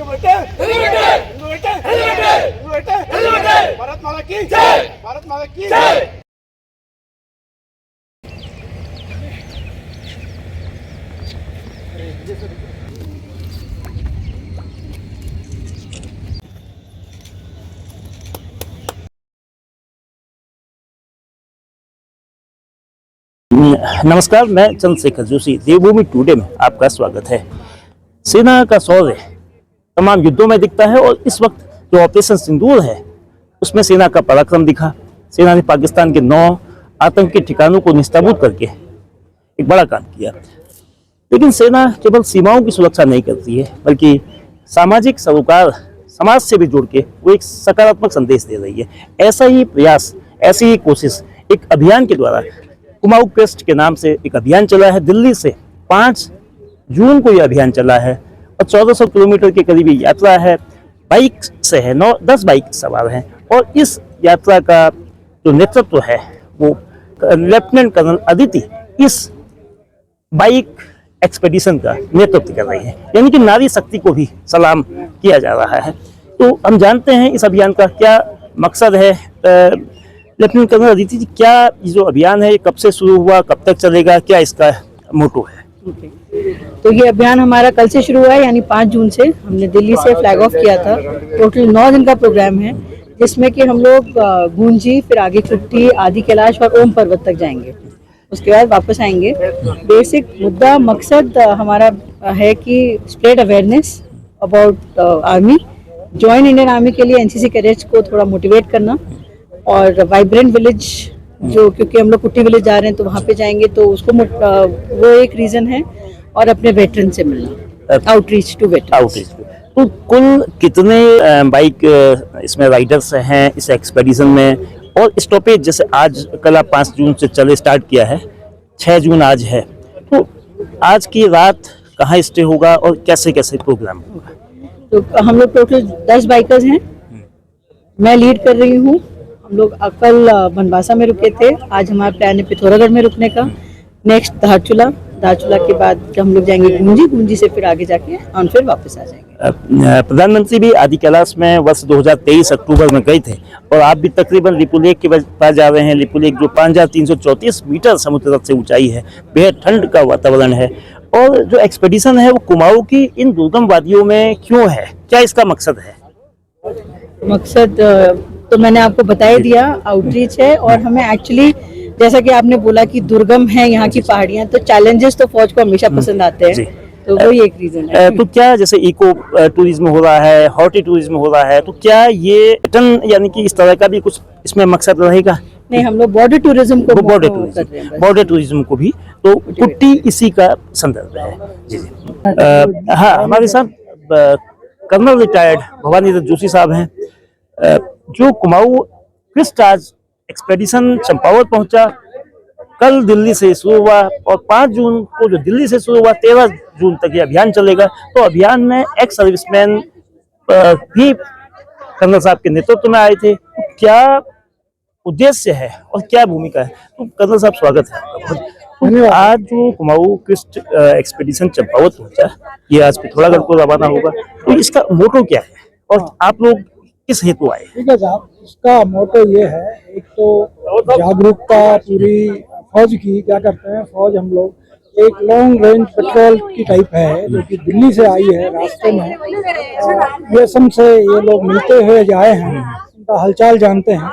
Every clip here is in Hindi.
भारत माता की जय, भारत माता की जय। नमस्कार, मैं चंद्रशेखर जोशी। देवभूमि टुडे में आपका स्वागत है। सेना का शौर्य तमाम युद्धों में दिखता है और इस वक्त जो ऑपरेशन सिंदूर है उसमें सेना का पराक्रम दिखा। सेना ने पाकिस्तान के 9 आतंकी ठिकानों को निस्ताबूद करके एक बड़ा काम किया। लेकिन सेना केवल सीमाओं की सुरक्षा नहीं करती है, बल्कि सामाजिक सरोकार समाज से भी जुड़ के वो एक सकारात्मक संदेश दे रही है। ऐसा ही प्रयास, ऐसी ही कोशिश एक अभियान के द्वारा कुमाऊं क्वेस्ट के नाम से एक अभियान चला है। दिल्ली से 5 जून को यह अभियान चला है और 1400 किलोमीटर के करीब यात्रा है। बाइक से है, 9-10 बाइक सवार हैं और इस यात्रा का जो नेतृत्व है वो लेफ्टिनेंट कर्नल अदिति इस बाइक एक्सपेडिशन का नेतृत्व कर रही है, यानी कि नारी शक्ति को भी सलाम किया जा रहा है। तो हम जानते हैं इस अभियान का क्या मकसद है। लेफ्टिनेंट कर्नल अदिति जी, क्या ये जो अभियान है ये कब से शुरू हुआ, कब तक चलेगा, क्या इसका मोटो है? तो ये अभियान हमारा कल से शुरू हुआ है, यानी 5 जून से हमने दिल्ली से फ्लैग ऑफ किया था। टोटल 9 दिन का प्रोग्राम है, जिसमें कि हम लोग गूंजी, फिर आगे कुट्टी, आदि कैलाश और ओम पर्वत तक जाएंगे। उसके बाद वापस आएंगे। बेसिक मुद्दा मकसद हमारा है कि spread awareness about army, join Indian army के लिए एनसीसी कैडेट्स को थोड़ा मोटिवेट करना, और वाइब्रेंट विलेज जो, क्योंकि हम लोग कुट्टी विलेज जा रहे हैं तो वहाँ पे जाएंगे तो उसको वो एक रीज़न है, और अपने वेटरन से मिलना, आउटरीच टू वेटरन। तो कुल कितने बाइक इसमें राइडर्स हैं इस एक्सपेडिशन में? और स्टॉपेज जैसे आज कल आप 5 जून से चले स्टार्ट किया है, 6 जून आज है, तो आज की रात कहाँ स्टे होगा और कैसे कैसे प्रोग्राम होगा? तो हम लोग टोटल 10 बाइकर्स हैं, मैं लीड कर रही हूँ। हम लोग कल बनवासा में रुके थे, आज हमारा प्लान है पिथौरागढ़ में रुकने का। नेक्स्ट धारचूला के बाद हम लोग जाएंगे गूंजी से फिर आगे जाके और फिर वापस आ जाएंगे। प्रधानमंत्री भी आदि कैलाश में वर्ष 2023 अक्टूबर में गए थे और आप भी तकरीबन लिपुलेख के पास जा रहे हैं। लिपुलेख जो 5334 मीटर समुद्र तल से ऊंचाई है, बेहद ठंड का वातावरण है। और जो एक्सपेडिशन है वो कुमाऊं की इन दुर्गम वादियों में क्यों है, क्या इसका मकसद है? मकसद तो मैंने आपको बता ही दिया, आउटरीच है। और हमें एक्चुअली जैसा कि आपने बोला कि दुर्गम है यहाँ की पहाड़ियाँ, तो चैलेंजेस तो फौज को हमेशा पसंद आते हैं, तो वही एक रीजन है। तो क्या जैसे इको टूरिज्म हो रहा है, हॉर्टी टूरिज्म हो रहा है, तो क्या ये यानी कि इस तरह का भी कुछ इसमें मकसद रहेगा? नहीं, हम लोग बॉर्डर टूरिज्म को बॉर्डर टूरिज्म को भी, तो कुट्टी इसी का संदर्भ है। जी हाँ, हमारे साथ कर्नल रिटायर्ड भवानी दत्त जोशी साहब हैं। जो कुमाऊं क्वेस्ट आज एक्सपेडिशन चंपावत पहुंचा, कल दिल्ली से शुरू हुआ और 5 जून को जो दिल्ली से शुरू हुआ 13 जून तक ये अभियान चलेगा। तो अभियान में एक्स सर्विसमैन भी कर्नल साहब के नेतृत्व में आए थे। तो क्या उद्देश्य है और क्या भूमिका है? तो कर्नल साहब स्वागत है। तो आज जो कुमाऊं क्वेस्ट एक्सपेडिशन चंपावत पहुंचा, ये आज पिथौरागढ़ को रवाना होगा, तो इसका मोटो क्या है और आप लोग किस हेतु आए? ठीक है साहब, इसका मोटो ये है, एक तो जागरूकता पूरी फौज की। क्या करते हैं फौज, हम लोग एक लॉन्ग रेंज पेट्रोल की टाइप है जो कि दिल्ली से आई है। रास्ते में ये से ये लोग मिलते हुए जाए हैं, उनका हालचाल जानते हैं।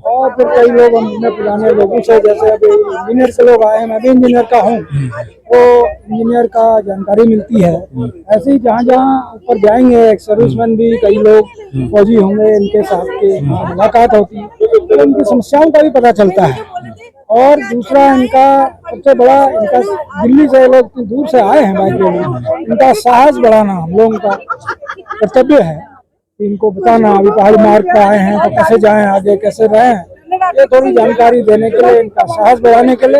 और फिर कई लोग हमने पुराने लोगों से, जैसे अभी इंजीनियर के लोग आए हैं, मैं भी इंजीनियर का हूँ, तो इंजीनियर का जानकारी मिलती है। ऐसे ही जहाँ जहाँ ऊपर जाएंगे, एक सर्विसमैन भी कई लोग फौजी होंगे, इनके साथ के मुलाकात होती है, तो इनकी समस्याओं का भी पता चलता है। और दूसरा, इनका सबसे बड़ा, इनका दिल्ली से लोग इतनी दूर से आए हैं बाइक में, इनका साहस बढ़ाना हम लोगों का कर्तव्य है। इनको बताना अभी पहाड़ी मार्ग पे आए हैं तो कैसे जाएं, आगे कैसे रहें, ये थोड़ी जानकारी देने के लिए, इनका साहस बढ़ाने के लिए।